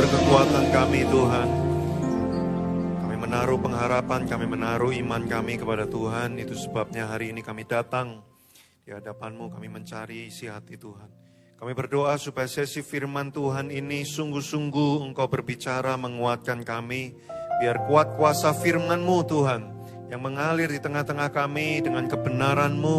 sumber kekuatan kami Tuhan. Kami menaruh pengharapan, kami menaruh iman kami kepada Tuhan. Itu sebabnya hari ini kami datang di hadapan-Mu, kami mencari isi hati Tuhan. Kami berdoa supaya sesi firman Tuhan ini sungguh-sungguh Engkau berbicara menguatkan kami. Biar kuat kuasa firman-Mu Tuhan yang mengalir di tengah-tengah kami dengan kebenaran-Mu.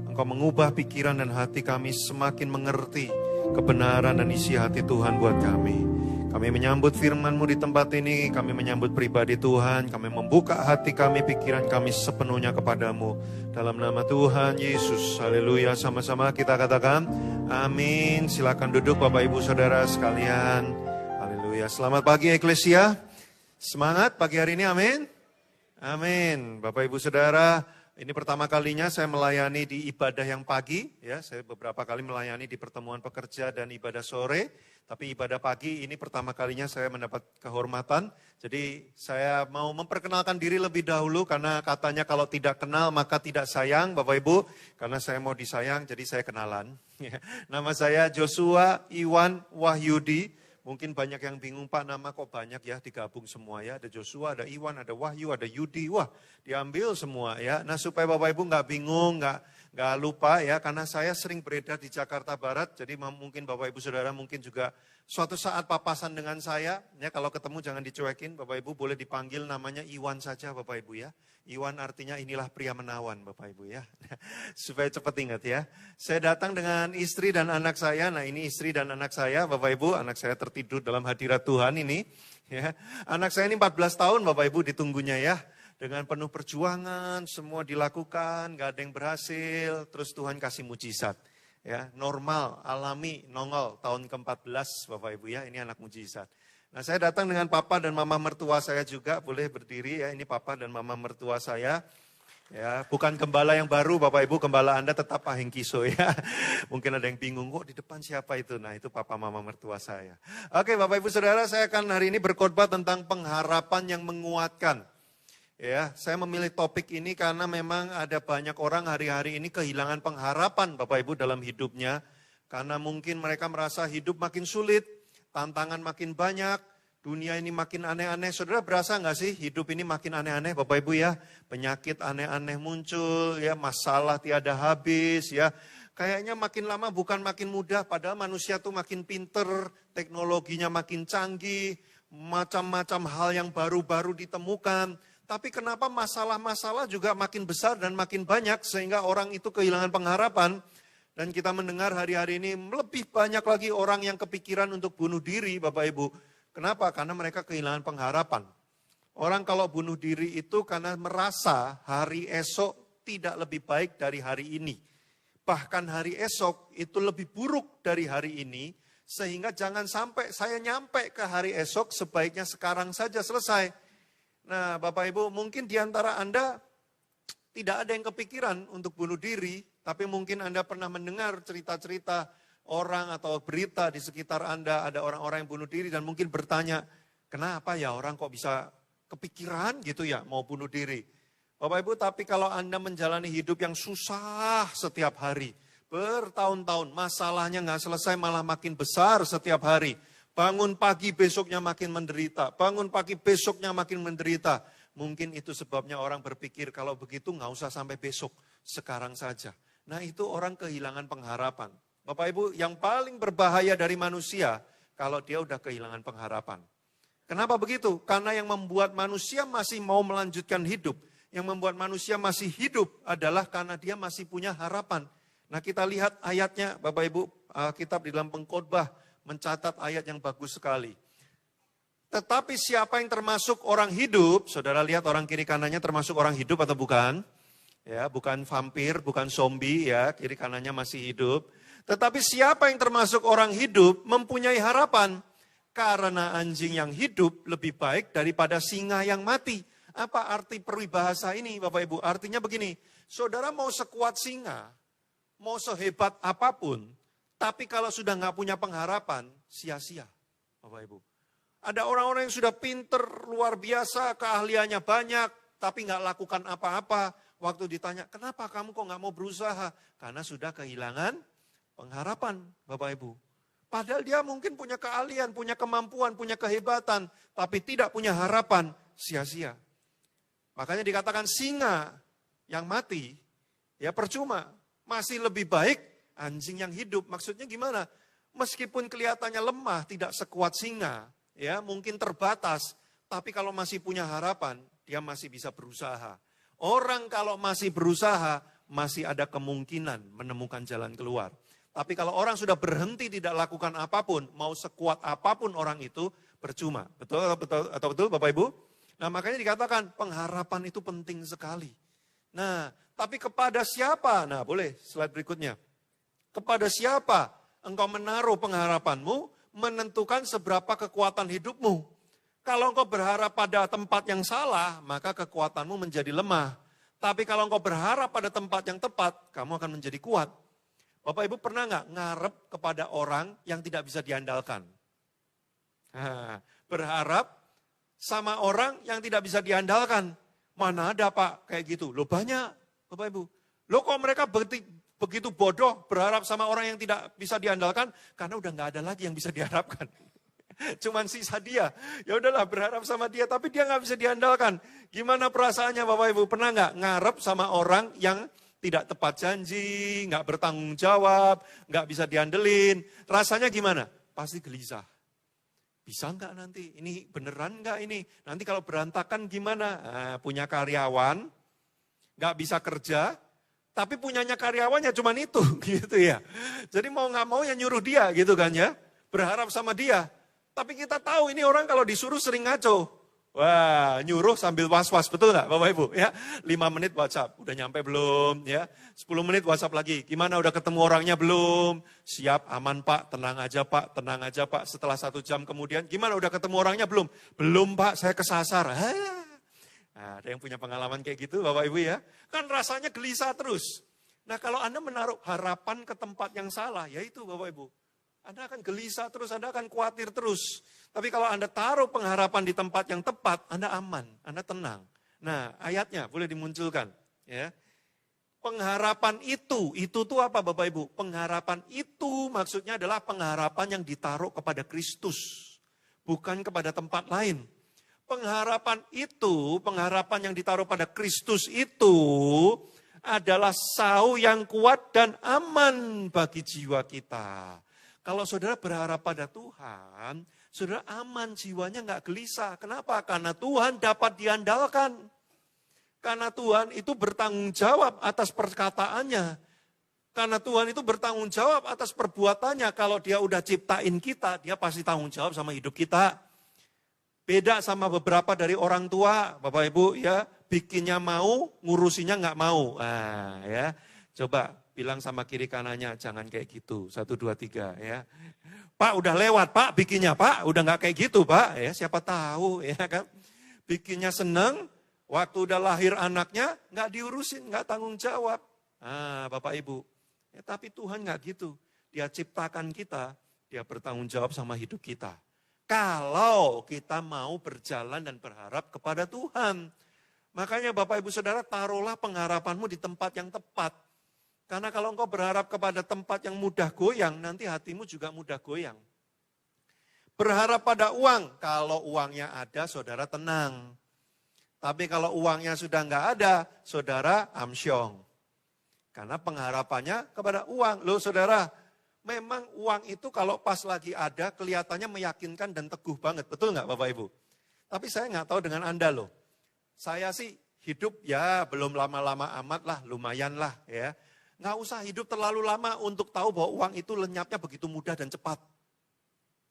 Engkau mengubah pikiran dan hati kami semakin mengerti kebenaran dan isi hati Tuhan buat kami. Kami menyambut firman-Mu di tempat ini, kami menyambut pribadi Tuhan, kami membuka hati kami, pikiran kami sepenuhnya kepadamu. Dalam nama Tuhan Yesus, haleluya. Sama-sama kita katakan, amin. Silakan duduk Bapak Ibu Saudara sekalian. Haleluya. Selamat pagi Eklesia. Semangat pagi hari ini, amin. Amin. Bapak Ibu Saudara, ini pertama kalinya saya melayani di ibadah yang pagi, ya. Saya beberapa kali melayani di pertemuan pekerja dan ibadah sore, tapi ibadah pagi ini pertama kalinya saya mendapat kehormatan. Jadi saya mau memperkenalkan diri lebih dahulu karena katanya kalau tidak kenal maka tidak sayang, Bapak Ibu. Karena saya mau disayang, jadi saya kenalan. Nama saya Joshua Iwan Wahyudi. Mungkin banyak yang bingung, Pak, nama kok banyak ya, digabung semua ya. Ada Joshua, ada Iwan, ada Wahyu, ada Yudi. Wah, diambil semua ya. Nah, supaya Bapak Ibu nggak bingung, nggak lupa ya. Karena saya sering beredar di Jakarta Barat, jadi mungkin Bapak Ibu Saudara mungkin juga suatu saat papasan dengan saya. Ya, kalau ketemu jangan dicuekin, Bapak Ibu boleh dipanggil namanya Iwan saja Bapak Ibu ya. Iwan artinya inilah pria menawan Bapak Ibu ya. Supaya cepat ingat ya. Saya datang dengan istri dan anak saya. Nah ini istri dan anak saya Bapak Ibu. Anak saya tertidur dalam hadirat Tuhan ini. Ya. Anak saya ini 14 tahun Bapak Ibu ditunggunya ya. Dengan penuh perjuangan semua dilakukan. Gak ada yang berhasil. Terus Tuhan kasih mujizat. Ya, normal, alami, nongol tahun ke-14 Bapak Ibu ya. Ini anak mujizat. Nah saya datang dengan papa dan mama mertua saya juga, boleh berdiri ya, ini papa dan mama mertua saya. Ya, bukan gembala yang baru Bapak Ibu, gembala Anda tetap Pak Hengkiso ya. Mungkin ada yang bingung, kok di depan siapa itu? Nah itu papa mama mertua saya. Oke Bapak Ibu Saudara, saya akan hari ini berkhotbah tentang pengharapan yang menguatkan. Ya, saya memilih topik ini karena memang ada banyak orang hari-hari ini kehilangan pengharapan Bapak Ibu dalam hidupnya. Karena mungkin mereka merasa hidup makin sulit. Tantangan makin banyak, dunia ini makin aneh-aneh. Saudara berasa nggak sih hidup ini makin aneh-aneh Bapak Ibu ya? Penyakit aneh-aneh muncul, ya masalah tiada habis ya. Kayaknya makin lama bukan makin mudah, padahal manusia tuh makin pinter, teknologinya makin canggih, macam-macam hal yang baru-baru ditemukan. Tapi kenapa masalah-masalah juga makin besar dan makin banyak sehingga orang itu kehilangan pengharapan? Dan kita mendengar hari-hari ini lebih banyak lagi orang yang kepikiran untuk bunuh diri Bapak Ibu. Kenapa? Karena mereka kehilangan pengharapan. Orang kalau bunuh diri itu karena merasa hari esok tidak lebih baik dari hari ini. Bahkan hari esok itu lebih buruk dari hari ini. Sehingga jangan sampai saya nyampe ke hari esok, sebaiknya sekarang saja selesai. Nah Bapak Ibu mungkin di antara Anda tidak ada yang kepikiran untuk bunuh diri. Tapi mungkin Anda pernah mendengar cerita-cerita orang atau berita di sekitar Anda, ada orang-orang yang bunuh diri dan mungkin bertanya, kenapa ya orang kok bisa kepikiran gitu ya mau bunuh diri. Bapak Ibu, tapi kalau Anda menjalani hidup yang susah setiap hari, bertahun-tahun, masalahnya nggak selesai malah makin besar setiap hari. Bangun pagi besoknya makin menderita, bangun pagi besoknya makin menderita. Mungkin itu sebabnya orang berpikir kalau begitu nggak usah sampai besok, sekarang saja. Nah itu orang kehilangan pengharapan. Bapak Ibu yang paling berbahaya dari manusia kalau dia udah kehilangan pengharapan. Kenapa begitu? Karena yang membuat manusia masih mau melanjutkan hidup. Yang membuat manusia masih hidup adalah karena dia masih punya harapan. Nah kita lihat ayatnya Bapak Ibu, kitab di dalam Pengkhotbah mencatat ayat yang bagus sekali. Tetapi siapa yang termasuk orang hidup, saudara lihat orang kiri kanannya termasuk orang hidup atau bukan? Ya, bukan vampir, bukan zombie ya, kiri kanannya masih hidup. Tetapi siapa yang termasuk orang hidup mempunyai harapan. Karena anjing yang hidup lebih baik daripada singa yang mati. Apa arti peribahasa ini Bapak Ibu? Artinya begini, saudara mau sekuat singa, mau sehebat apapun, tapi kalau sudah nggak punya pengharapan, sia-sia Bapak Ibu. Ada orang-orang yang sudah pinter, luar biasa, keahliannya banyak, tapi nggak lakukan apa-apa. Waktu ditanya, kenapa kamu kok nggak mau berusaha? Karena sudah kehilangan pengharapan, Bapak Ibu. Padahal dia mungkin punya keahlian, punya kemampuan, punya kehebatan, tapi tidak punya harapan, sia-sia. Makanya dikatakan singa yang mati, ya percuma. Masih lebih baik anjing yang hidup. Maksudnya gimana? Meskipun kelihatannya lemah, tidak sekuat singa, ya mungkin terbatas, tapi kalau masih punya harapan, dia masih bisa berusaha. Orang kalau masih berusaha, masih ada kemungkinan menemukan jalan keluar. Tapi kalau orang sudah berhenti tidak lakukan apapun, mau sekuat apapun orang itu, percuma. Betul atau betul Bapak Ibu? Nah makanya dikatakan pengharapan itu penting sekali. Nah tapi kepada siapa? Nah boleh slide berikutnya. Kepada siapa engkau menaruh pengharapanmu, menentukan seberapa kekuatan hidupmu. Kalau engkau berharap pada tempat yang salah, maka kekuatanmu menjadi lemah. Tapi kalau engkau berharap pada tempat yang tepat, kamu akan menjadi kuat. Bapak Ibu pernah nggak ngarep kepada orang yang tidak bisa diandalkan? Nah, berharap sama orang yang tidak bisa diandalkan. Mana ada Pak kayak gitu? Loh banyak Bapak Ibu. Loh kok mereka begitu bodoh berharap sama orang yang tidak bisa diandalkan? Karena udah nggak ada lagi yang bisa diharapkan. Cuman sisa dia. Ya udahlah berharap sama dia tapi dia nggak bisa diandalkan. Gimana perasaannya Bapak Ibu? Pernah nggak ngarep sama orang yang tidak tepat janji, nggak bertanggung jawab, nggak bisa diandelin. Rasanya gimana? Pasti gelisah. Bisa nggak nanti? Ini beneran nggak ini? Nanti kalau berantakan gimana? Nah, punya karyawan, nggak bisa kerja, tapi punyanya karyawannya cuma itu, gitu ya. Jadi mau nggak mau ya nyuruh dia, gitu kan ya. Berharap sama dia. Tapi kita tahu ini orang kalau disuruh sering ngaco. Wah, nyuruh sambil was-was, betul nggak Bapak Ibu? Ya, 5 menit WhatsApp, udah nyampe belum? Ya, 10 menit WhatsApp lagi. Gimana udah ketemu orangnya belum? Siap, aman Pak, tenang aja Pak, tenang aja Pak. Setelah 1 jam kemudian, gimana udah ketemu orangnya belum? Belum Pak, saya kesasar. Nah, ada yang punya pengalaman kayak gitu Bapak Ibu ya? Kan rasanya gelisah terus. Nah, kalau Anda menaruh harapan ke tempat yang salah, ya itu Bapak Ibu. Anda akan gelisah terus, Anda akan khawatir terus. Tapi kalau Anda taruh pengharapan di tempat yang tepat, Anda aman, Anda tenang. Nah, ayatnya boleh dimunculkan. Ya. Pengharapan itu tuh apa Bapak Ibu? Pengharapan itu maksudnya adalah pengharapan yang ditaruh kepada Kristus. Bukan kepada tempat lain. Pengharapan itu, pengharapan yang ditaruh pada Kristus itu adalah sau yang kuat dan aman bagi jiwa kita. Kalau saudara berharap pada Tuhan, saudara aman, jiwanya nggak gelisah. Kenapa? Karena Tuhan dapat diandalkan. Karena Tuhan itu bertanggung jawab atas perkataannya. Karena Tuhan itu bertanggung jawab atas perbuatannya. Kalau dia udah ciptain kita, dia pasti tanggung jawab sama hidup kita. Beda sama beberapa dari orang tua, Bapak Ibu ya, bikinnya mau, ngurusinya nggak mau. Nah, ya, coba bilang sama kiri kanannya, jangan kayak gitu. 1, 2, 3 ya. Pak udah lewat Pak bikinnya Pak, udah nggak kayak gitu Pak. Ya siapa tahu ya kan. Bikinnya seneng, waktu udah lahir anaknya nggak diurusin, nggak tanggung jawab. Nah Bapak Ibu, ya, tapi Tuhan nggak gitu. Dia ciptakan kita, dia bertanggung jawab sama hidup kita. Kalau kita mau berjalan dan berharap kepada Tuhan. Makanya Bapak Ibu Saudara taruhlah pengharapanmu di tempat yang tepat. Karena kalau engkau berharap kepada tempat yang mudah goyang, nanti hatimu juga mudah goyang. Berharap pada uang, kalau uangnya ada, saudara tenang. Tapi kalau uangnya sudah nggak ada, saudara amsyong. Karena pengharapannya kepada uang. Loh saudara, memang uang itu kalau pas lagi ada, kelihatannya meyakinkan dan teguh banget. Betul nggak Bapak Ibu? Tapi saya nggak tahu dengan Anda loh. Saya sih hidup ya belum lama-lama amat lah, lumayan lah ya. Nggak usah hidup terlalu lama untuk tahu bahwa uang itu lenyapnya begitu mudah dan cepat.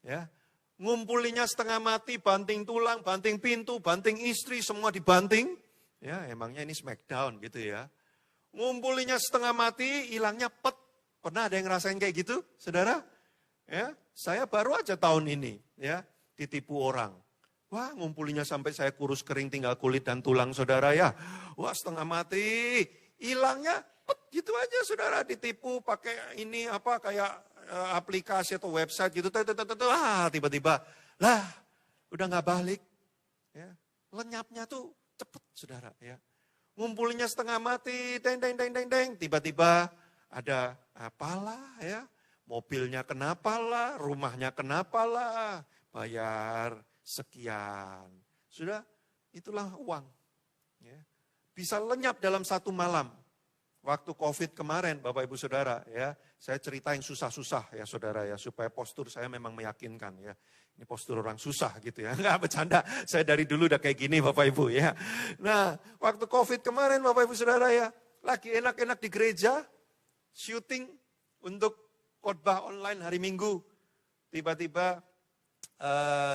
Ya, ngumpulinya setengah mati, banting tulang, banting pintu, banting istri, semua dibanting. Ya, emangnya ini smackdown gitu ya. Ngumpulinya setengah mati, hilangnya pet. Pernah ada yang ngerasain kayak gitu, saudara? Ya, saya baru aja tahun ini ya ditipu orang. Wah, ngumpulinya sampai saya kurus kering, tinggal kulit dan tulang, saudara ya. Wah, setengah mati, hilangnya gitu aja saudara, ditipu pakai ini apa kayak aplikasi atau website gitu, tiba-tiba lah udah nggak balik, ya. Lenyapnya tuh cepet saudara ya. Ngumpulinya setengah mati, tiba-tiba ada apalah ya, Mobilnya kenapa lah, rumahnya kenapa lah, bayar sekian. Sudah, itulah uang. Ya. Bisa lenyap dalam satu malam. Waktu COVID kemarin, Bapak Ibu Saudara, ya, saya cerita yang susah-susah ya Saudara ya, supaya postur saya memang meyakinkan ya. Ini postur orang susah gitu ya, nggak bercanda. Saya dari dulu udah kayak gini Bapak Ibu ya. Nah, waktu COVID kemarin Bapak Ibu Saudara ya, lagi enak-enak di gereja, syuting untuk khotbah online hari Minggu. Tiba-tiba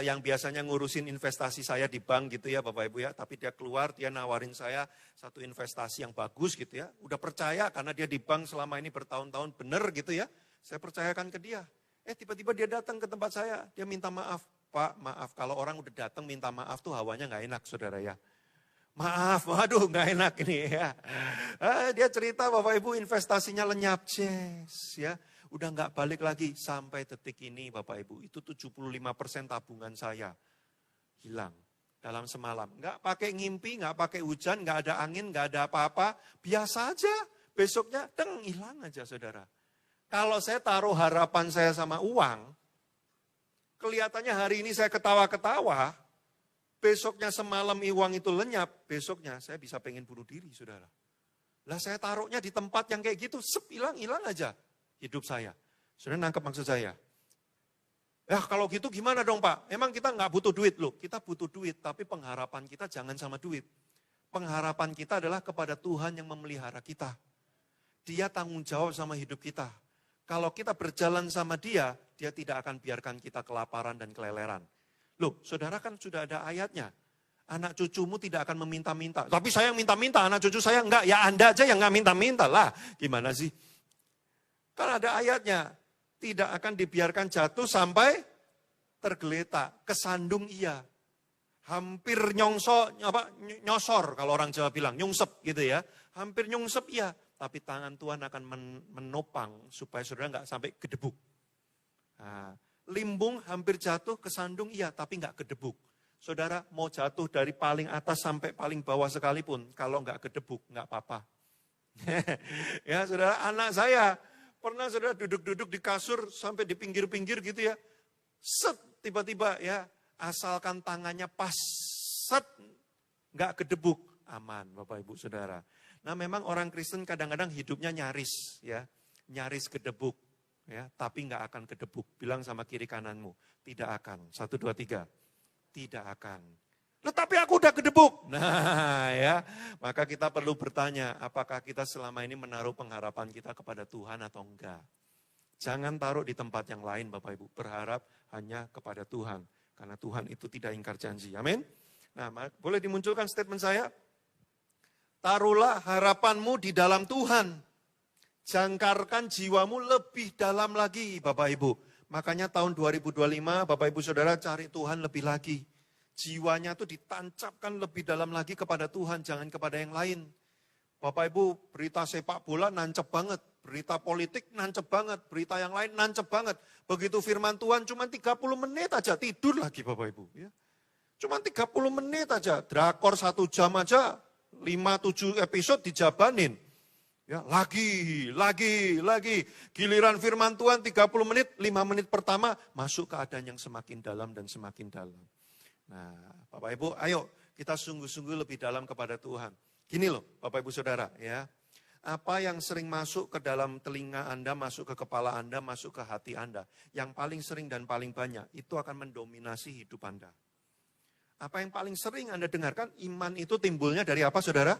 yang biasanya ngurusin investasi saya di bank gitu ya Bapak Ibu ya. Tapi dia keluar, dia nawarin saya satu investasi yang bagus gitu ya. Udah percaya karena dia di bank selama ini bertahun-tahun bener gitu ya. Saya percayakan ke dia. Tiba-tiba dia datang ke tempat saya. Dia minta maaf. Pak maaf, kalau orang udah datang minta maaf tuh hawanya gak enak Saudara ya. Maaf, waduh gak enak ini ya. Dia cerita Bapak Ibu investasinya lenyap, ya. Udah gak balik lagi sampai detik ini Bapak Ibu. Itu 75% tabungan saya hilang dalam semalam. Gak pakai ngimpi, gak pakai hujan, gak ada angin, gak ada apa-apa. Biasa aja, besoknya hilang aja Saudara. Kalau saya taruh harapan saya sama uang, kelihatannya hari ini saya ketawa-ketawa, besoknya semalam uang itu lenyap, besoknya saya bisa pengen bunuh diri Saudara. Lah saya taruhnya di tempat yang kayak gitu, hilang aja hidup saya. Saudara nangkep maksud saya? Ya kalau gitu gimana dong Pak? Emang kita nggak butuh duit loh. Kita butuh duit, tapi pengharapan kita jangan sama duit. Pengharapan kita adalah kepada Tuhan yang memelihara kita. Dia tanggung jawab sama hidup kita. Kalau kita berjalan sama dia, dia tidak akan biarkan kita kelaparan dan keleleran. Loh, saudara kan sudah ada ayatnya. Anak cucumu tidak akan meminta-minta. Tapi saya yang minta-minta, anak cucu saya enggak. Ya Anda aja yang enggak minta-minta lah. Gimana sih? Kan ada ayatnya. Tidak akan dibiarkan jatuh sampai tergeletak. Kesandung iya. Hampir nyosor kalau orang Jawa bilang. Nyungsep gitu ya. Hampir nyungsep iya. Tapi tangan Tuhan akan menopang supaya saudara enggak sampai gedebuk. Nah, limbung hampir jatuh, kesandung iya, tapi enggak gedebuk. Saudara mau jatuh dari paling atas sampai paling bawah sekalipun, kalau enggak gedebuk, enggak apa-apa. Ya saudara, anak saya pernah saudara duduk-duduk di kasur sampai di pinggir-pinggir gitu ya. Set, tiba-tiba ya, asalkan tangannya pas, set, enggak gedebuk, aman Bapak Ibu Saudara. Nah memang orang Kristen kadang-kadang hidupnya nyaris ya, nyaris gedebuk. Ya, tapi nggak akan gedebuk. Bilang sama kiri kananmu, tidak akan. 1, 2, 3. Tidak akan. Loh, tapi aku udah gedebuk. Nah ya, maka kita perlu bertanya, apakah kita selama ini menaruh pengharapan kita kepada Tuhan atau enggak. Jangan taruh di tempat yang lain Bapak Ibu. Berharap hanya kepada Tuhan. Karena Tuhan itu tidak ingkar janji. Amin. Nah boleh dimunculkan statement saya? Taruhlah harapanmu di dalam Tuhan. Jangkarkan jiwamu lebih dalam lagi Bapak Ibu. Makanya tahun 2025 Bapak Ibu Saudara cari Tuhan lebih lagi. Jiwanya tuh ditancapkan lebih dalam lagi kepada Tuhan, jangan kepada yang lain. Bapak Ibu berita sepak bola nancep banget. Berita politik nancep banget. Berita yang lain nancep banget. Begitu firman Tuhan cuma 30 menit aja tidur lagi Bapak Ibu. Ya. Cuma 30 menit aja. Drakor 1 jam aja 5-7 episode dijabanin. Ya, lagi. Giliran firman Tuhan 30 menit, 5 menit pertama masuk keadaan yang semakin dalam dan semakin dalam. Nah, Bapak Ibu, ayo kita sungguh-sungguh lebih dalam kepada Tuhan. Gini loh, Bapak Ibu Saudara, ya. Apa yang sering masuk ke dalam telinga Anda, masuk ke kepala Anda, masuk ke hati Anda, yang paling sering dan paling banyak, itu akan mendominasi hidup Anda. Apa yang paling sering Anda dengarkan, iman itu timbulnya dari apa Saudara?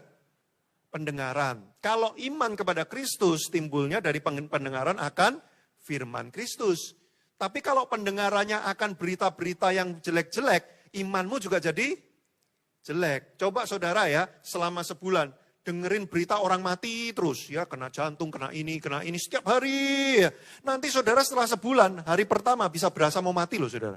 Pendengaran. Kalau iman kepada Kristus timbulnya dari pendengaran akan firman Kristus. Tapi kalau pendengarannya akan berita-berita yang jelek-jelek, imanmu juga jadi jelek. Coba saudara ya, selama sebulan dengerin berita orang mati terus. Ya kena jantung, kena ini setiap hari. Nanti saudara setelah sebulan, hari pertama bisa berasa mau mati loh saudara.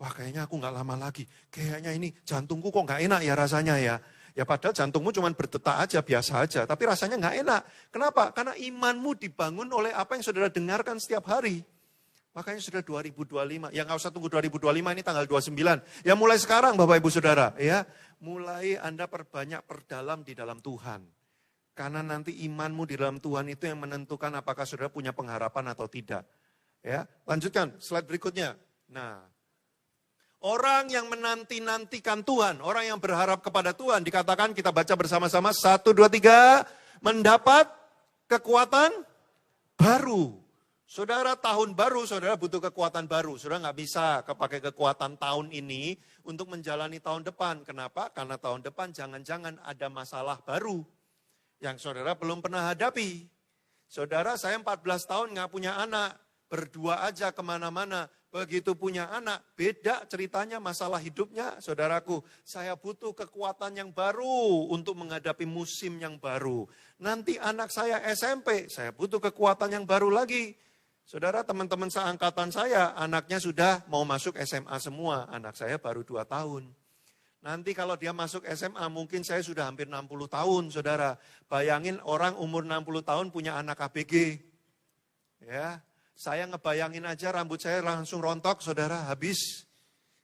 Wah kayaknya aku gak lama lagi. Kayaknya ini jantungku kok gak enak ya rasanya ya. Ya padahal jantungmu cuma berdetak aja, biasa aja. Tapi rasanya nggak enak. Kenapa? Karena imanmu dibangun oleh apa yang saudara dengarkan setiap hari. Makanya sudah 2025. Ya nggak usah tunggu 2025, ini tanggal 29. Ya mulai sekarang Bapak Ibu Saudara. Ya mulai Anda perbanyak perdalam di dalam Tuhan. Karena nanti imanmu di dalam Tuhan itu yang menentukan apakah saudara punya pengharapan atau tidak. Ya, lanjutkan slide berikutnya. Nah, orang yang menanti-nantikan Tuhan, orang yang berharap kepada Tuhan, dikatakan kita baca bersama-sama, 1, 2, 3, mendapat kekuatan baru. Saudara, tahun baru, saudara butuh kekuatan baru. Saudara nggak bisa pakai kekuatan tahun ini untuk menjalani tahun depan. Kenapa? Karena tahun depan jangan-jangan ada masalah baru yang saudara belum pernah hadapi. Saudara, saya 14 tahun nggak punya anak. Berdua aja kemana-mana, begitu punya anak, beda ceritanya masalah hidupnya. Saudaraku, saya butuh kekuatan yang baru untuk menghadapi musim yang baru. Nanti anak saya SMP, saya butuh kekuatan yang baru lagi. Saudara, teman-teman seangkatan saya, anaknya sudah mau masuk SMA semua, anak saya baru 2 tahun. Nanti kalau dia masuk SMA, mungkin saya sudah hampir 60 tahun, saudara. Bayangin orang umur 60 tahun punya anak ABG. Ya. Saya ngebayangin aja rambut saya langsung rontok, saudara, habis.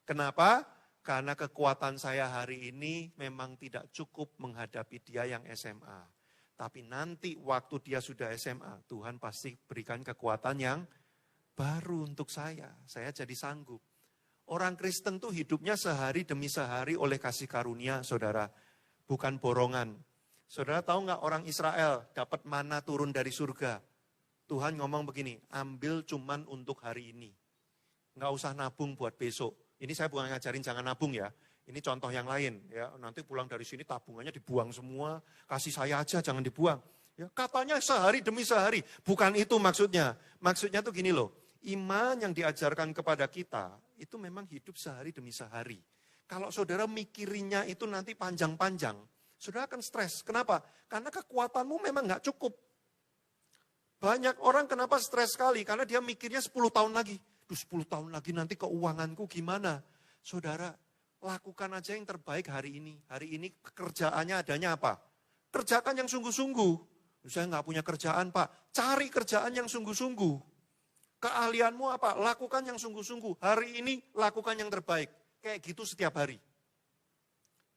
Kenapa? Karena kekuatan saya hari ini memang tidak cukup menghadapi dia yang SMA. Tapi nanti waktu dia sudah SMA, Tuhan pasti berikan kekuatan yang baru untuk saya. Saya jadi sanggup. Orang Kristen tuh hidupnya sehari demi sehari oleh kasih karunia, saudara. Bukan borongan. Saudara tahu nggak orang Israel dapat mana turun dari surga? Tuhan ngomong begini, ambil cuman untuk hari ini. Nggak usah nabung buat besok. Ini saya bukan ngajarin jangan nabung ya. Ini contoh yang lain. Ya, nanti pulang dari sini tabungannya dibuang semua. Kasih saya aja jangan dibuang. Ya, katanya sehari demi sehari. Bukan itu maksudnya. Maksudnya tuh gini loh. Iman yang diajarkan kepada kita itu memang hidup sehari demi sehari. Kalau saudara mikirinnya itu nanti panjang-panjang. Saudara akan stres. Kenapa? Karena kekuatanmu memang nggak cukup. Banyak orang kenapa stres sekali? Karena dia mikirnya 10 tahun lagi. 10 tahun lagi nanti keuanganku gimana? Saudara, lakukan aja yang terbaik hari ini. Hari ini pekerjaannya adanya apa? Kerjakan yang sungguh-sungguh. Saya nggak punya kerjaan Pak. Cari kerjaan yang sungguh-sungguh. Keahlianmu apa? Lakukan yang sungguh-sungguh. Hari ini lakukan yang terbaik. Kayak gitu setiap hari.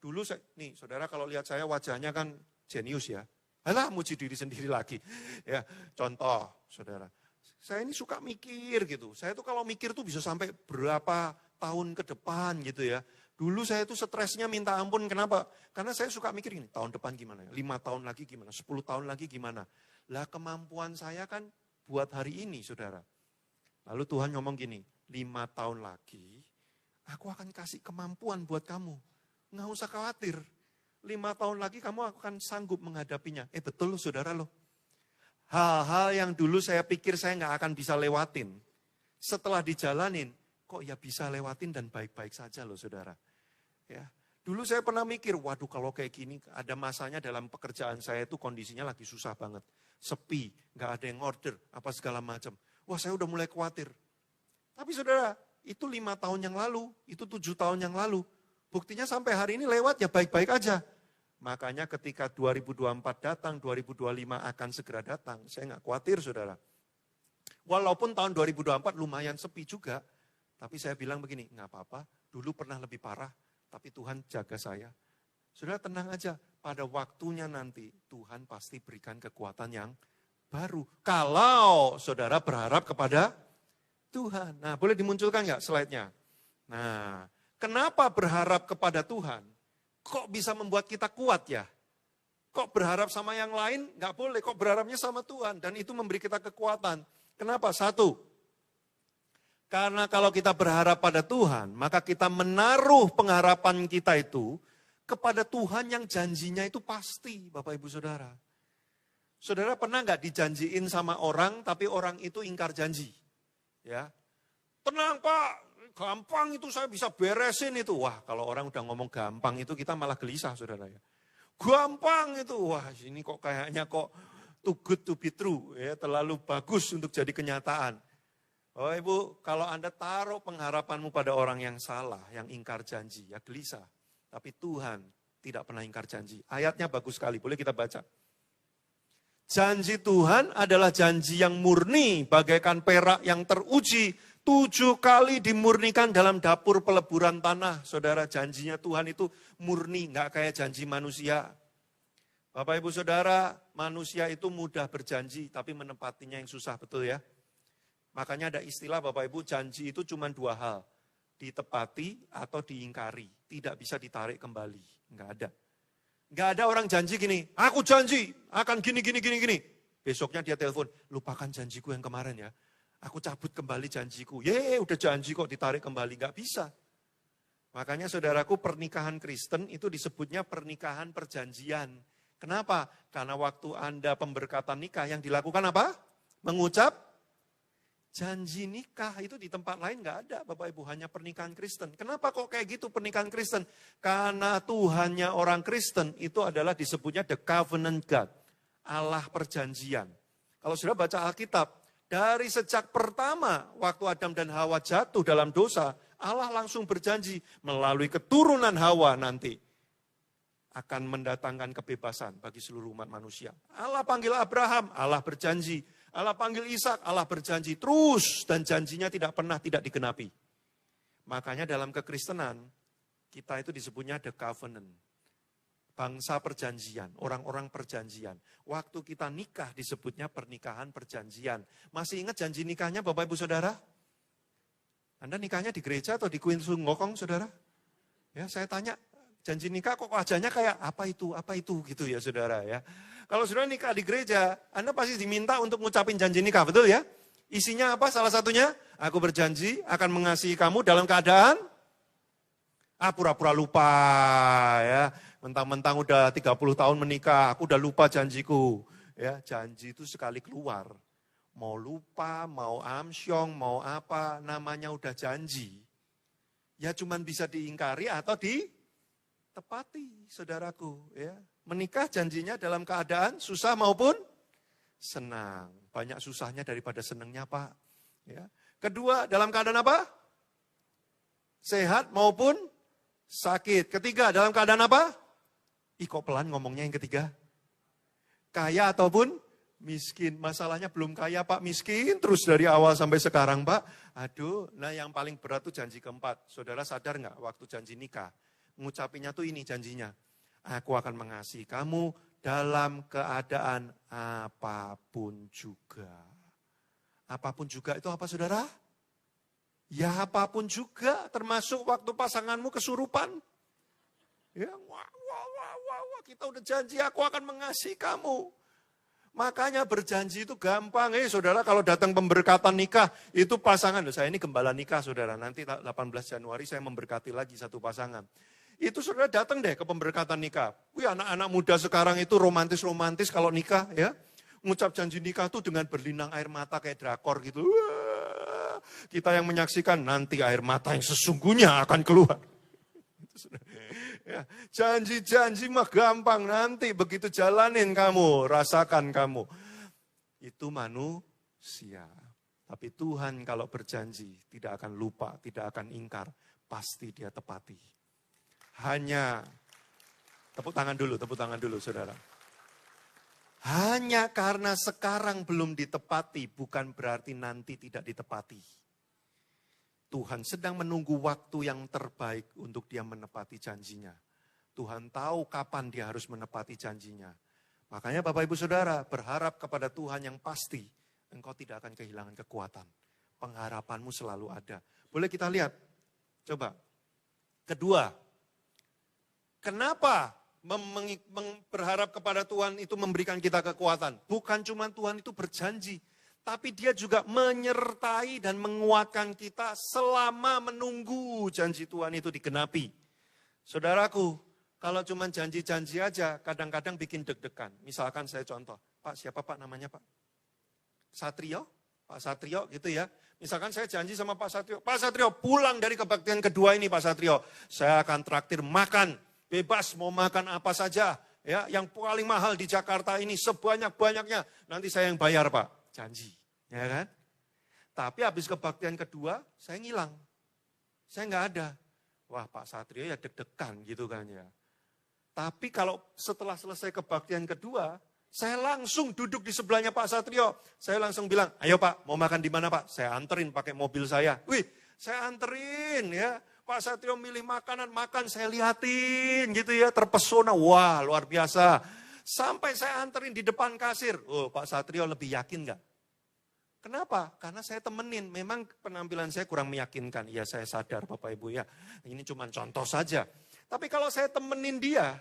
Dulu nih saudara kalau lihat saya wajahnya kan jenius ya. Alah, muji diri sendiri lagi. Ya, contoh, saudara. Saya ini suka mikir gitu. Saya tuh kalau mikir tuh bisa sampai berapa tahun ke depan gitu ya. Dulu saya tuh stresnya minta ampun. Kenapa? Karena saya suka mikir ini, tahun depan gimana ya? 5 tahun lagi gimana? 10 tahun lagi gimana? Lah kemampuan saya kan buat hari ini, saudara. Lalu Tuhan ngomong gini, 5 tahun lagi, aku akan kasih kemampuan buat kamu. Nggak usah khawatir. 5 tahun lagi kamu akan sanggup menghadapinya. Betul loh saudara loh. Hal-hal yang dulu saya pikir saya nggak akan bisa lewatin. Setelah dijalanin, kok ya bisa lewatin dan baik-baik saja loh saudara. Ya, dulu saya pernah mikir, waduh kalau kayak gini, ada masanya dalam pekerjaan saya itu kondisinya lagi susah banget. Sepi, nggak ada yang order, apa segala macam. Wah saya udah mulai khawatir. Tapi saudara, itu 5 tahun yang lalu, itu 7 tahun yang lalu. Buktinya sampai hari ini lewat ya baik-baik aja. Makanya ketika 2024 datang, 2025 akan segera datang. Saya nggak khawatir saudara. Walaupun tahun 2024 lumayan sepi juga. Tapi saya bilang begini, nggak apa-apa. Dulu pernah lebih parah, tapi Tuhan jaga saya. Saudara tenang aja, pada waktunya nanti Tuhan pasti berikan kekuatan yang baru. Kalau saudara berharap kepada Tuhan. Nah boleh dimunculkan nggak slide-nya? Nah kenapa berharap kepada Tuhan? Kok bisa membuat kita kuat ya? Kok berharap sama yang lain? Nggak boleh, kok berharapnya sama Tuhan. Dan itu memberi kita kekuatan. Kenapa? 1, karena kalau kita berharap pada Tuhan, maka kita menaruh pengharapan kita itu kepada Tuhan yang janjinya itu pasti, Bapak Ibu Saudara. Saudara pernah nggak dijanjiin sama orang, tapi orang itu ingkar janji? Ya, tenang Pak. Gampang itu saya bisa beresin itu. Wah kalau orang udah ngomong gampang itu kita malah gelisah saudara ya. Gampang itu. Wah ini kok kayaknya kok too good to be true. Ya, terlalu bagus untuk jadi kenyataan. Oh Ibu kalau Anda taruh pengharapanmu pada orang yang salah, yang ingkar janji, ya gelisah. Tapi Tuhan tidak pernah ingkar janji. Ayatnya bagus sekali, boleh kita baca. Janji Tuhan adalah janji yang murni bagaikan perak yang teruji. 7 kali dimurnikan dalam dapur peleburan tanah. Saudara, janjinya Tuhan itu murni, nggak kayak janji manusia. Bapak Ibu Saudara, manusia itu mudah berjanji, tapi menepatinya yang susah, betul ya? Makanya ada istilah Bapak Ibu, janji itu cuma dua hal. Ditepati atau diingkari. Tidak bisa ditarik kembali. Enggak ada. Enggak ada orang janji gini, aku janji akan gini. Besoknya dia telepon, lupakan janjiku yang kemarin ya. Aku cabut kembali janjiku. Udah janji kok ditarik kembali. Enggak bisa. Makanya saudaraku, pernikahan Kristen itu disebutnya pernikahan perjanjian. Kenapa? Karena waktu Anda pemberkatan nikah yang dilakukan apa? Mengucap janji nikah. Itu di tempat lain nggak ada Bapak Ibu, hanya pernikahan Kristen. Kenapa kok kayak gitu pernikahan Kristen? Karena Tuhannya orang Kristen itu adalah disebutnya the covenant God. Allah perjanjian. Kalau sudah baca Alkitab, dari sejak pertama waktu Adam dan Hawa jatuh dalam dosa, Allah langsung berjanji melalui keturunan Hawa nanti akan mendatangkan kebebasan bagi seluruh umat manusia. Allah panggil Abraham, Allah berjanji. Allah panggil Ishak, Allah berjanji terus dan janjinya tidak pernah tidak digenapi. Makanya dalam kekristenan kita itu disebutnya the covenant. Bangsa perjanjian, orang-orang perjanjian. Waktu kita nikah disebutnya pernikahan perjanjian. Masih ingat janji nikahnya Bapak Ibu Saudara? Anda nikahnya di gereja atau di Queen Sungokong, saudara? Ya, saya tanya, janji nikah kok wajahnya kayak apa itu gitu ya, saudara ya. Kalau saudara nikah di gereja, Anda pasti diminta untuk ngucapin janji nikah, betul ya? Isinya apa salah satunya? Aku berjanji akan mengasihi kamu dalam keadaan pura-pura lupa ya. Mentang-mentang udah 30 tahun menikah, aku udah lupa janjiku. Ya, janji itu sekali keluar. Mau lupa, mau amsyong, mau apa, namanya udah janji. Ya cuman bisa diingkari atau ditepati, saudaraku. Ya. Menikah janjinya dalam keadaan susah maupun senang. Banyak susahnya daripada senangnya, Pak. Ya. Kedua, dalam keadaan apa? Sehat maupun sakit. Ketiga, dalam keadaan apa? Kok pelan ngomongnya yang ketiga? Kaya ataupun miskin. Masalahnya belum kaya Pak, miskin terus dari awal sampai sekarang Pak. Aduh, nah yang paling berat tuh janji keempat. Saudara sadar nggak waktu janji nikah? Ngucapinnya tuh ini janjinya. Aku akan mengasihi kamu dalam keadaan apapun juga. Apapun juga itu apa saudara? Ya apapun juga, termasuk waktu pasanganmu kesurupan. Ya, wah, kita udah janji aku akan mengasihi kamu. Makanya berjanji itu gampang. Saudara kalau datang pemberkatan nikah, itu pasangan. Saya ini gembala nikah saudara, nanti 18 Januari saya memberkati lagi satu pasangan. Itu saudara datang deh ke pemberkatan nikah. Wih anak-anak muda sekarang itu romantis-romantis kalau nikah ya. Ngucap janji nikah tuh dengan berlinang air mata kayak drakor gitu. Wah, kita yang menyaksikan nanti air mata yang sesungguhnya akan keluar. Ya, janji-janji mah gampang, nanti begitu jalanin kamu, rasakan kamu. Itu manusia. Tapi Tuhan kalau berjanji tidak akan lupa, tidak akan ingkar, pasti dia tepati. Hanya, tepuk tangan dulu saudara. Hanya karena sekarang belum ditepati, bukan berarti nanti tidak ditepati. Tuhan sedang menunggu waktu yang terbaik untuk dia menepati janjinya. Tuhan tahu kapan dia harus menepati janjinya. Makanya Bapak Ibu Saudara berharap kepada Tuhan yang pasti. Engkau tidak akan kehilangan kekuatan. Pengharapanmu selalu ada. Boleh kita lihat? Coba. Kedua. Kenapa berharap kepada Tuhan itu memberikan kita kekuatan? Bukan cuma Tuhan itu berjanji. Tapi dia juga menyertai dan menguatkan kita selama menunggu janji Tuhan itu digenapi. Saudaraku, kalau cuma janji-janji aja kadang-kadang bikin deg-degan. Misalkan saya contoh, Pak siapa Pak namanya Pak? Satrio? Pak Satrio gitu ya. Misalkan saya janji sama Pak Satrio pulang dari kebaktian kedua ini Pak Satrio. Saya akan traktir makan, bebas mau makan apa saja. Ya, yang paling mahal di Jakarta ini sebanyak-banyaknya. Nanti saya yang bayar Pak. Janji, ya kan? Tapi habis kebaktian kedua, saya ngilang. Saya nggak ada. Wah Pak Satrio ya deg-degan gitu kan ya. Tapi kalau setelah selesai kebaktian kedua, saya langsung duduk di sebelahnya Pak Satrio. Saya langsung bilang, ayo Pak, mau makan di mana Pak? Saya anterin pakai mobil saya. Wih, saya anterin ya. Pak Satrio milih makanan, makan saya liatin gitu ya. Terpesona, wah luar biasa. Sampai saya anterin di depan kasir. Oh Pak Satrio lebih yakin nggak? Kenapa? Karena saya temenin. Memang penampilan saya kurang meyakinkan. Ya saya sadar Bapak Ibu ya. Ini cuma contoh saja. Tapi kalau saya temenin dia,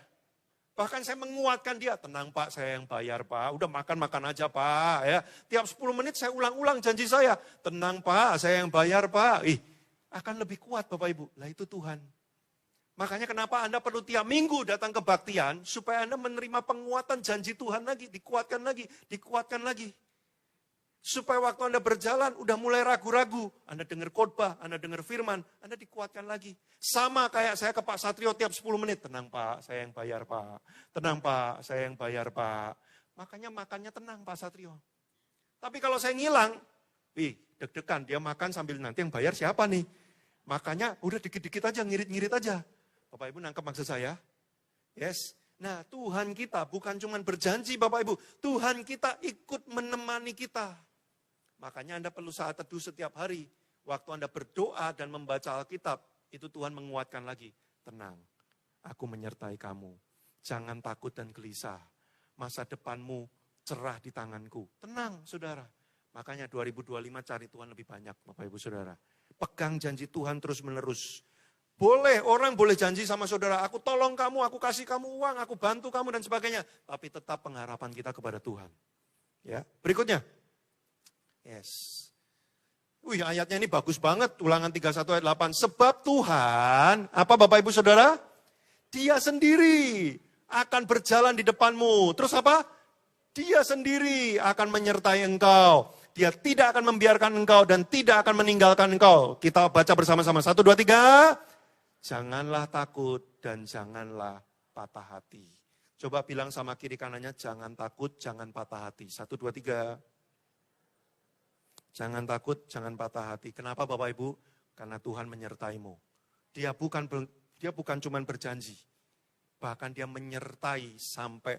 bahkan saya menguatkan dia. Tenang Pak, saya yang bayar Pak. Udah makan aja Pak. Ya. Tiap 10 menit saya ulang-ulang janji saya. Tenang Pak, saya yang bayar Pak. Akan lebih kuat Bapak Ibu. Lah itu Tuhan. Makanya kenapa Anda perlu tiap minggu datang ke kebaktian. Supaya Anda menerima penguatan janji Tuhan lagi. Dikuatkan lagi, dikuatkan lagi. Supaya waktu Anda berjalan, udah mulai ragu-ragu. Anda dengar khotbah, Anda dengar firman, Anda dikuatkan lagi. Sama kayak saya ke Pak Satrio tiap 10 menit. Tenang Pak, saya yang bayar Pak. Tenang Pak, saya yang bayar Pak. Makanya makannya tenang Pak Satrio. Tapi kalau saya ngilang, deg-degan. Dia makan sambil nanti yang bayar siapa nih? Makanya udah dikit-dikit aja, ngirit-ngirit aja. Bapak Ibu nangkep maksud saya? Yes. Nah Tuhan kita bukan cuma berjanji Bapak Ibu. Tuhan kita ikut menemani kita. Makanya Anda perlu saat teduh setiap hari. Waktu Anda berdoa dan membaca Alkitab, itu Tuhan menguatkan lagi. Tenang, aku menyertai kamu. Jangan takut dan gelisah. Masa depanmu cerah di tanganku. Tenang saudara. Makanya 2025 cari Tuhan lebih banyak Bapak Ibu Saudara. Pegang janji Tuhan terus menerus. Orang boleh janji sama saudara, aku tolong kamu, aku kasih kamu uang, aku bantu kamu dan sebagainya. Tapi tetap pengharapan kita kepada Tuhan. Ya, berikutnya. Yes. Ayatnya ini bagus banget. Ulangan 31 ayat 8. Sebab Tuhan, apa Bapak Ibu Saudara? Dia sendiri akan berjalan di depanmu. Terus apa? Dia sendiri akan menyertai engkau. Dia tidak akan membiarkan engkau dan tidak akan meninggalkan engkau. Kita baca bersama-sama. 1, 2, 3. Janganlah takut dan janganlah patah hati. Coba bilang sama kiri kanannya, jangan takut, jangan patah hati. 1, 2, 3. Jangan takut, jangan patah hati. Kenapa Bapak Ibu? Karena Tuhan menyertaimu. Dia bukan cuma berjanji. Bahkan dia menyertai sampai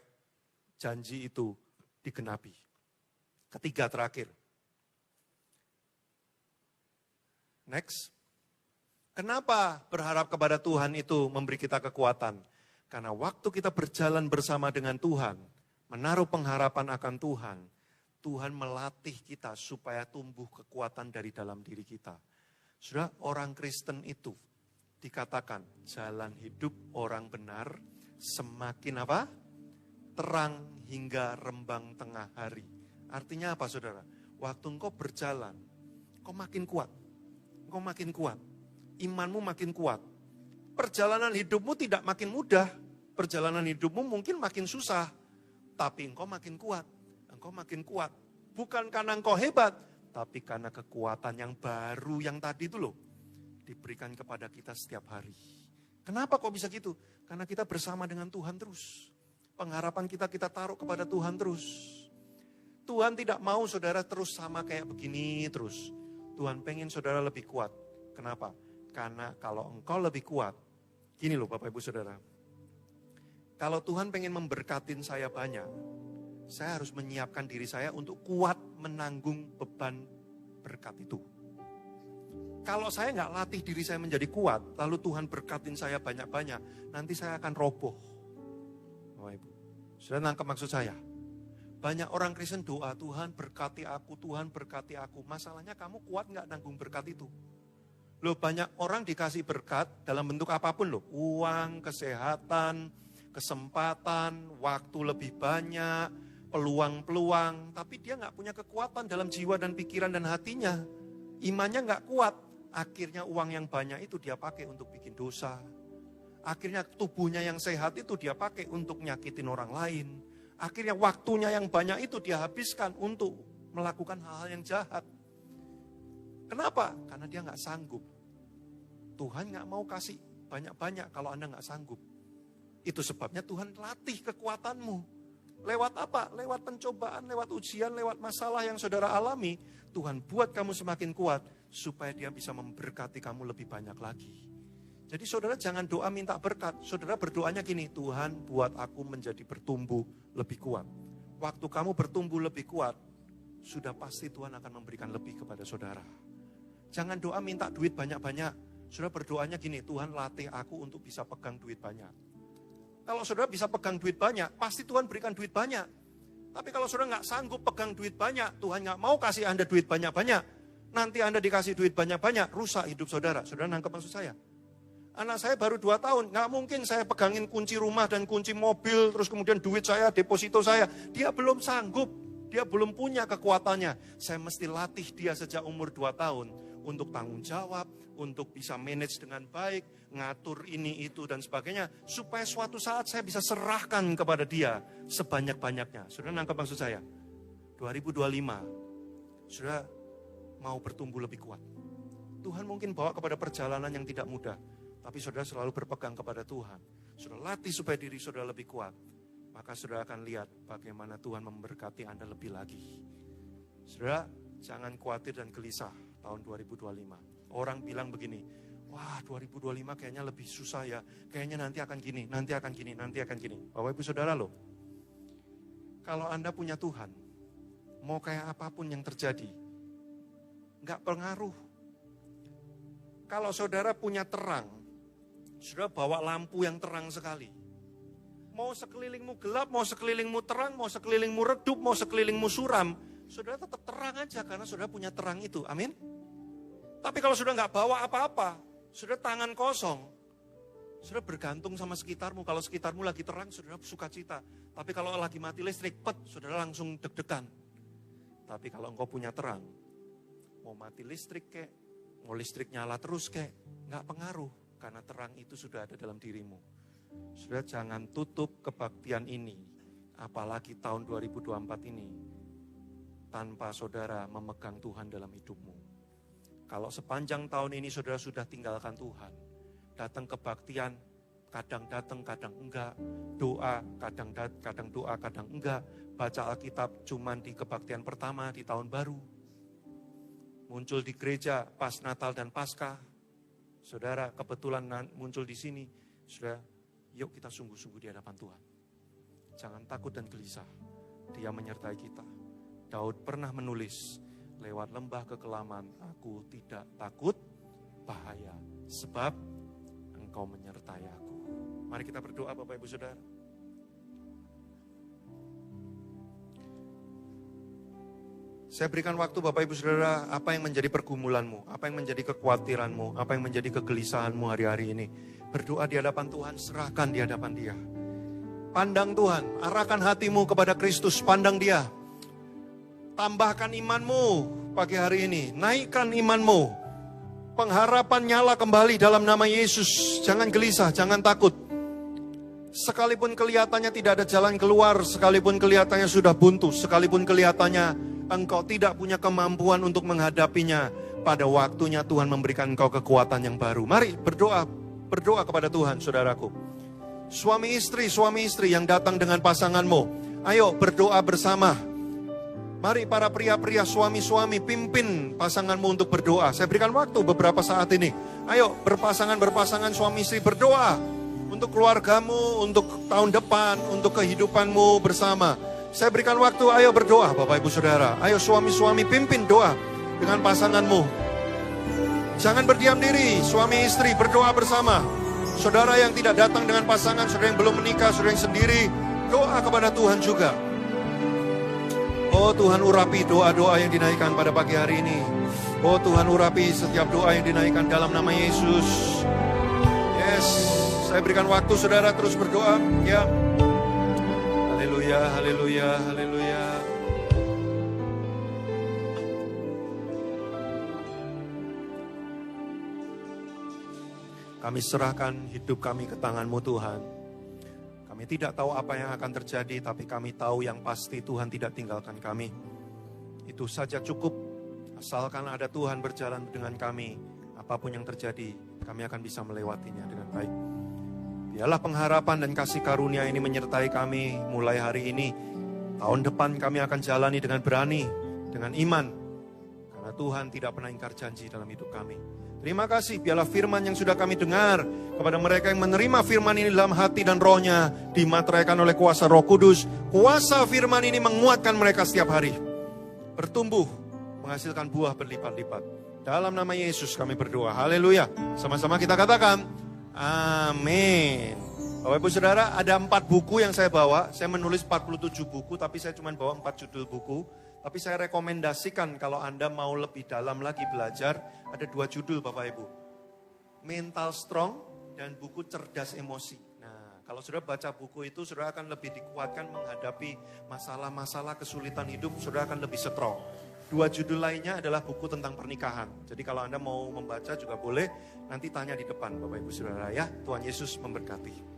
janji itu digenapi. Ketiga terakhir. Next. Kenapa berharap kepada Tuhan itu memberi kita kekuatan? Karena waktu kita berjalan bersama dengan Tuhan, menaruh pengharapan akan Tuhan, Tuhan melatih kita supaya tumbuh kekuatan dari dalam diri kita. Sudah orang Kristen itu dikatakan jalan hidup orang benar semakin apa? Terang hingga rembang tengah hari. Artinya apa saudara? Waktu engkau berjalan, engkau makin kuat. Engkau makin kuat. Imanmu makin kuat. Perjalanan hidupmu tidak makin mudah. Perjalanan hidupmu mungkin makin susah. Tapi engkau makin kuat. Engkau makin kuat. Bukan karena engkau hebat. Tapi karena kekuatan yang baru yang tadi itu loh. Diberikan kepada kita setiap hari. Kenapa kok bisa gitu? Karena kita bersama dengan Tuhan terus. Pengharapan kita taruh kepada Tuhan terus. Tuhan tidak mau saudara terus sama kayak begini terus. Tuhan pengen saudara lebih kuat. Kenapa? Karena kalau engkau lebih kuat. Gini loh Bapak Ibu Saudara. Kalau Tuhan pengen memberkatin saya banyak. Saya harus menyiapkan diri saya untuk kuat menanggung beban berkat itu. Kalau saya nggak latih diri saya menjadi kuat, lalu Tuhan berkatin saya banyak-banyak, nanti saya akan roboh. Bapak Ibu, sudah nangkep maksud saya? Banyak orang Kristen doa, Tuhan berkati aku, Tuhan berkati aku. Masalahnya kamu kuat nggak nanggung berkat itu? Loh banyak orang dikasih berkat dalam bentuk apapun loh. Uang, kesehatan, kesempatan, waktu lebih banyak, peluang-peluang. Tapi dia nggak punya kekuatan dalam jiwa dan pikiran dan hatinya. Imannya nggak kuat. Akhirnya uang yang banyak itu dia pakai untuk bikin dosa. Akhirnya tubuhnya yang sehat itu dia pakai untuk nyakitin orang lain. Akhirnya waktunya yang banyak itu dia habiskan untuk melakukan hal-hal yang jahat. Kenapa? Karena dia nggak sanggup. Tuhan nggak mau kasih banyak-banyak kalau Anda nggak sanggup. Itu sebabnya Tuhan latih kekuatanmu. Lewat apa? Lewat pencobaan, lewat ujian, lewat masalah yang saudara alami. Tuhan buat kamu semakin kuat supaya dia bisa memberkati kamu lebih banyak lagi. Jadi saudara jangan doa minta berkat. Saudara berdoanya gini, Tuhan buat aku menjadi bertumbuh lebih kuat. Waktu kamu bertumbuh lebih kuat, sudah pasti Tuhan akan memberikan lebih kepada saudara. Jangan doa minta duit banyak-banyak. Saudara berdoanya gini, Tuhan latih aku untuk bisa pegang duit banyak. Kalau saudara bisa pegang duit banyak, pasti Tuhan berikan duit banyak. Tapi kalau saudara nggak sanggup pegang duit banyak, Tuhan nggak mau kasih Anda duit banyak-banyak. Nanti Anda dikasih duit banyak-banyak, rusak hidup saudara. Saudara nangkep maksud saya? Anak saya baru 2 tahun, nggak mungkin saya pegangin kunci rumah dan kunci mobil, terus kemudian duit saya, deposito saya. Dia belum sanggup, dia belum punya kekuatannya. Saya mesti latih dia sejak umur 2 tahun untuk tanggung jawab, untuk bisa manage dengan baik, ngatur ini, itu, dan sebagainya. Supaya suatu saat saya bisa serahkan kepada dia sebanyak-banyaknya. Saudara nangkep maksud saya? 2025, saudara mau bertumbuh lebih kuat. Tuhan mungkin bawa kepada perjalanan yang tidak mudah. Tapi saudara selalu berpegang kepada Tuhan. Saudara latih supaya diri saudara lebih kuat. Maka saudara akan lihat bagaimana Tuhan memberkati Anda lebih lagi. Saudara, jangan khawatir dan gelisah tahun 2025. Orang bilang begini, wah 2025 kayaknya lebih susah ya. Kayaknya nanti akan gini, nanti akan gini, nanti akan gini. Bapak Ibu Saudara loh, kalau Anda punya Tuhan, mau kayak apapun yang terjadi, nggak pengaruh. Kalau saudara punya terang, saudara bawa lampu yang terang sekali. Mau sekelilingmu gelap, mau sekelilingmu terang, mau sekelilingmu redup, mau sekelilingmu suram, saudara tetap terang aja karena saudara punya terang itu. Amin. Tapi kalau saudara nggak bawa apa-apa, saudara tangan kosong, saudara bergantung sama sekitarmu. Kalau sekitarmu lagi terang, saudara sukacita. Tapi kalau lagi mati listrik, saudara langsung deg-degan. Tapi kalau engkau punya terang, mau mati listrik kek, mau listrik nyala terus kek, nggak pengaruh. Karena terang itu sudah ada dalam dirimu. Saudara jangan tutup kebaktian ini, apalagi tahun 2024 ini, tanpa saudara memegang Tuhan dalam hidupmu. Kalau sepanjang tahun ini saudara sudah tinggalkan Tuhan, datang kebaktian, kadang datang, kadang enggak, doa, kadang doa, kadang enggak, baca Alkitab cuman di kebaktian pertama di tahun baru, muncul di gereja pas Natal dan Paskah, saudara kebetulan muncul di sini, saudara, yuk kita sungguh-sungguh di hadapan Tuhan. Jangan takut dan gelisah, Dia menyertai kita. Daud pernah menulis, lewat lembah kekelaman, aku tidak takut bahaya, sebab Engkau menyertai aku. Mari kita berdoa Bapak Ibu Saudara. Saya berikan waktu Bapak Ibu Saudara, apa yang menjadi pergumulanmu, apa yang menjadi kekhawatiranmu, apa yang menjadi kegelisahanmu hari-hari ini. Berdoa di hadapan Tuhan, serahkan di hadapan Dia. Pandang Tuhan, arahkan hatimu kepada Kristus, pandang Dia. Tambahkan imanmu pagi hari ini, naikkan imanmu. Pengharapan nyala kembali dalam nama Yesus. Jangan gelisah, jangan takut. Sekalipun kelihatannya tidak ada jalan keluar, sekalipun kelihatannya sudah buntu, sekalipun kelihatannya engkau tidak punya kemampuan untuk menghadapinya, pada waktunya Tuhan memberikan engkau kekuatan yang baru. Mari berdoa kepada Tuhan, saudaraku. Suami istri yang datang dengan pasanganmu, ayo berdoa bersama. Mari para pria-pria, suami-suami, pimpin pasanganmu untuk berdoa. Saya berikan waktu beberapa saat ini. Ayo berpasangan suami istri berdoa. Untuk keluargamu, untuk tahun depan, untuk kehidupanmu bersama. Saya berikan waktu, ayo berdoa Bapak Ibu Saudara. Ayo suami-suami pimpin doa dengan pasanganmu. Jangan berdiam diri, suami istri berdoa bersama. Saudara yang tidak datang dengan pasangan, saudara yang belum menikah, saudara yang sendiri, doa kepada Tuhan juga. Oh Tuhan, urapi doa-doa yang dinaikkan pada pagi hari ini. Oh Tuhan, urapi setiap doa yang dinaikkan dalam nama Yesus. Yes, saya berikan waktu saudara terus berdoa. Ya. Haleluya, haleluya, haleluya. Kami serahkan hidup kami ke tangan-Mu Tuhan. Kami tidak tahu apa yang akan terjadi, tapi kami tahu yang pasti Tuhan tidak tinggalkan kami. Itu saja cukup, asalkan ada Tuhan berjalan dengan kami. Apapun yang terjadi, kami akan bisa melewatinya dengan baik. Biarlah pengharapan dan kasih karunia ini menyertai kami mulai hari ini. Tahun depan kami akan jalani dengan berani, dengan iman. Karena Tuhan tidak pernah ingkar janji dalam hidup kami. Terima kasih, biarlah firman yang sudah kami dengar, kepada mereka yang menerima firman ini dalam hati dan rohnya, dimateraikan oleh kuasa Roh Kudus. Kuasa firman ini menguatkan mereka setiap hari. Bertumbuh, menghasilkan buah berlipat-lipat. Dalam nama Yesus kami berdoa. Haleluya. Sama-sama kita katakan, amin. Bapak Ibu Saudara, ada 4 buku yang saya bawa. Saya menulis 47 buku, tapi saya cuma bawa 4 judul buku. Tapi saya rekomendasikan kalau Anda mau lebih dalam lagi belajar, ada 2 judul Bapak Ibu. Mental Strong dan buku Cerdas Emosi. Nah, kalau saudara baca buku itu, saudara akan lebih dikuatkan menghadapi masalah-masalah kesulitan hidup, saudara akan lebih strong. 2 judul lainnya adalah buku tentang pernikahan. Jadi kalau Anda mau membaca juga boleh, nanti tanya di depan Bapak Ibu Saudara ya. Tuhan Yesus memberkati.